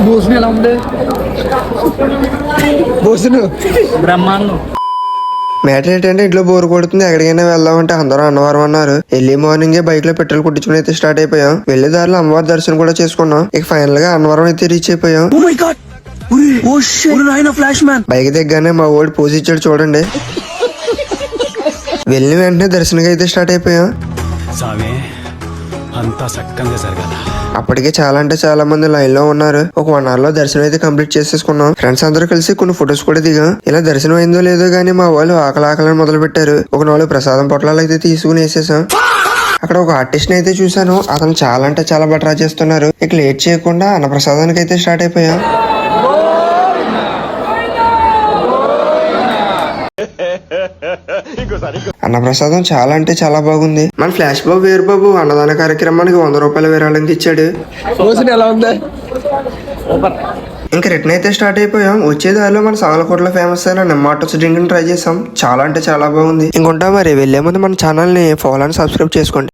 భోజనం ఎలా ఉంది? భోజనం బ్రహ్మాండం. మ్యాటర్ ఏంటంటే ఇంట్లో బోర్ కొడుతుంది, ఎక్కడికైనా వెళ్దామంటే అందరూ అన్నవరం అన్నారు. ఎర్లీ మార్నింగ్ బైక్ లో పెట్రోల్ కొట్టించుకుని అయితే స్టార్ట్ అయిపోయాం. వెళ్లే దారిలో అమ్మవారి దర్శనం కూడా చేసుకున్నాం. ఇక ఫైనల్ గా అన్నవరం అయితే రీచ్ అయిపోయాం. బైక్ దిగ్గానే మా ఓడి పోజ్ ఇచ్చాడు చూడండి. వెళ్ళిన వెంటనే దర్శనం అయితే స్టార్ట్ అయిపోయాం. అప్పటికే చాలా అంటే చాలా మంది లైన్ లో ఉన్నారు. ఒక 1 hour లో దర్శనం అయితే కంప్లీట్ చేసేసుకున్నాం. ఫ్రెండ్స్ అందరూ కలిసి కొన్ని ఫొటోస్ కూడా దిగాం. ఇలా దర్శనం అయిందో లేదో గానీ మా వాళ్ళు ఆకలి మొదలు పెట్టారు. ఒక 4 ప్రసాదం పొట్లాలు అయితే తీసుకుని వేసేసాం. అక్కడ ఒక ఆర్టిస్ట్ ని అయితే చూసాను. అతను చాలా అంటే చాలా బాగా డ్రా చేస్తున్నారు. ఇక లేట్ చేయకుండా అన్నప్రసాదానికి అయితే స్టార్ట్ అయిపోయాం. అన్నప్రసాదం చాలా అంటే చాలా బాగుంది. మన ఫ్లాష్ బాబు వేరు బాబు అన్నదాన కార్యక్రమానికి 100 రూపాయల విరాళంగా ఇచ్చాడు. ఎలా ఉంది? ఇంకా రిటర్న్ అయితే స్టార్ట్ అయిపోయాం. వచ్చే దారిలో మన సామలకోటలో ఫేమస్ అయిన నిమ్మాటోస్ డ్రింక్ ట్రై చేసాం. చాలా అంటే చాలా బాగుంది. ఇంకొంటా మరి వెళ్లే ముందు మన ఛానల్ ని ఫాలో అండ్ సబ్స్క్రైబ్ చేసుకోండి.